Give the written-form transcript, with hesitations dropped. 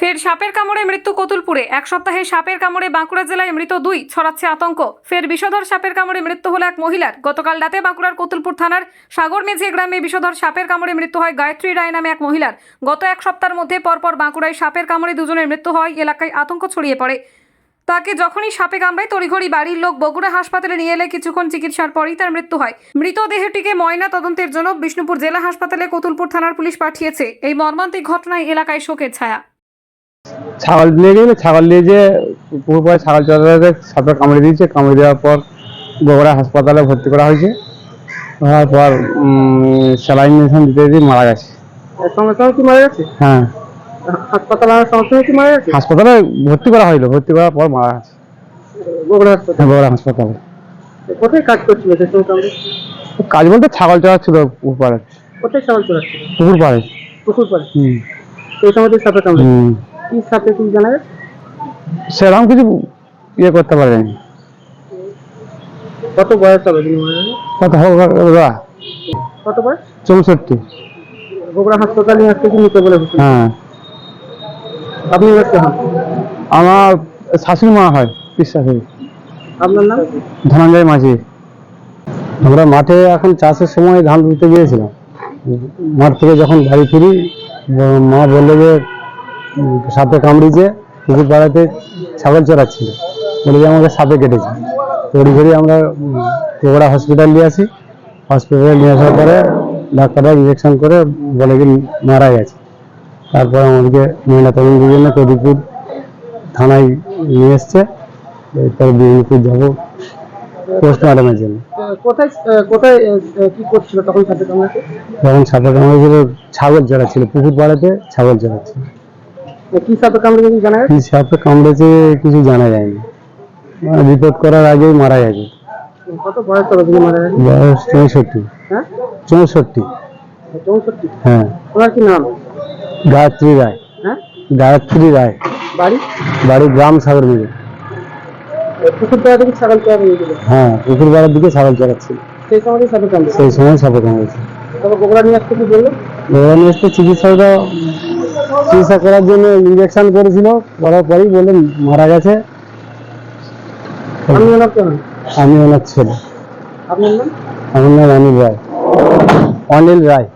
ফের সাপের কামড়ে মৃত্যু কতুলপুরে। এক সপ্তাহে সাপের কামড়ে বাঁকুড়া জেলায় মৃত 2, ছড়াচ্ছে আতঙ্ক। ফের বিষধর সাপের কামড়ে মৃত্যু হলো এক মহিলার। গতকাল রাতে বাঁকুড়ার কতুলপুর থানার সাগরমেঝে গ্রামে বিষধর সাপের কামড়ে মৃত্যু হয় গায়ত্রী রায় নামে এক মহিলার। গত এক সপ্তাহের মধ্যে পরপর বাঁকুড়ায় সাপের কামড়ে দুজনের মৃত্যু হয়। এলাকায় আতঙ্ক ছড়িয়ে পড়ে। তাকে যখনই সাপে কামড়ায় তড়িঘড়ি বাড়ির লোক বগুড়া হাসপাতালে নিয়ে এলে কিছুক্ষণ চিকিৎসার পরই তার মৃত্যু হয়। মৃতদেহটিকে ময়না তদন্তের জন্য বিষ্ণুপুর জেলা হাসপাতালে কতুলপুর থানার পুলিশ পাঠিয়েছে। এই মর্মান্তিক ঘটনায় এলাকায় শোকের ছায়া। ছাগল নিয়ে গেলে ছাগল নিয়ে যে পুকুর পরে ছাগল চড়াতে সাপে কামড়ে দিয়েছে। কামড়ে দেওয়ার পর বগুড়া হাসপাতালে ভর্তি করা হয়েছে। তারপর স্যালাইন ইনজেকশন দিতে দিতে মারা গেছে। সঙ্গে সঙ্গে কি মারা গেছে? হ্যাঁ, হাসপাতালে আনার সঙ্গে সঙ্গে কি মারা গেছে? হাসপাতালে ভর্তি করা হইলো, ভর্তি করার পর মারা গেছে। বগুড়া হাসপাতালে। হ্যাঁ, বগুড়া হাসপাতালে। কোথায় কাজ করছিল সে সময় কামড়ে? কাজ বলতে ছাগল চড়াচ্ছিল পুকুর পাড়ে। কোথায় ছাগল চড়াচ্ছিল? পুকুর পাড়ে। পুকুর পাড়ে। সেই সময় তো সাপে কামড়ে। কি সাপে কি জানা গেছে? সেরকম কিছু ইয়ে করতে পারেনি। কত বয়স হবে তিনি মারা গেছে? কত হবে? কত বয়স? 64। বগুড়া হাসপাতালে আজকে কি নিতে বলে ঘোষণা? হ্যাঁ, আপনি ব্যস্ত হন? আমার শাশুড়ি মা হয় বিশ্বাসী। আপনার নাম? ধনঞ্জয় মাঝি। আমরা মাঠে এখন চাষের সময় ধান দিতে গিয়েছিলাম। মাঠ থেকে যখন বাড়ি ফিরি মা বললো যে সাপে কামড়িয়েছে, পুকুর পাড়াতে ছাগল চড়াচ্ছিল, বলে যে আমাকে সাপে কেটেছে। তড়ি ঘড়ি আমরা বগুড়া হসপিটাল নিয়ে আসি। হসপিটালে নিয়ে আসার পরে ডাক্তাররা ইঞ্জেকশন করে বলে যে মারা গেছে। তারপর আমাদেরকে ময়না তদন্তের জন্য কতুলপুর থানায় নিয়ে এসছে। এরপরে বিজেপি যাবো পোস্টমর্টমের জন্য। কোথায় কোথায় কি করছিল তখন সাপে কামড়াতে? যখন সাপে কামড়েছিল ছাগল চড়াচ্ছিল, পুকুর পাড়াতে ছাগল চড়াচ্ছিল। কি সাপে কামড়ে কি জানা গেছে? কি সাপে কামড়েছে কিছু জানা যায়নি। রিপোর্ট করার আগেই মারা গেছে। কত বয়স হবে তিনি মারা গেছে? বয়স 64। হ্যাঁ, 64। 64। হ্যাঁ। ওনার কি নাম? গায়ত্রী রায়। হ্যাঁ, গায়ত্রী রায়। বাড়ি? বাড়ি গ্রাম সাগরমেঝে। পুকুর পাড়া থেকে ছাগল চড়াতে গিয়েছিল? হ্যাঁ, পুকুর পাড়ার দিকে ছাগল চড়াচ্ছিল। সেই সময় সাপে কামড়ে? সেই সময় সাপে কামড়েছে। তবে বগুড়া নিয়ে আসতে কি বললো? বগুড়া নিয়ে এসে চিকিৎসা করার জন্য ইঞ্জেকশন করেছিল, করার পরেই বললেন মারা গেছে। আপনি ওনার কে হন? আমি ওনার ছেলে। আপনার নাম? আমার নাম অনিল রায়। অনিল রায়।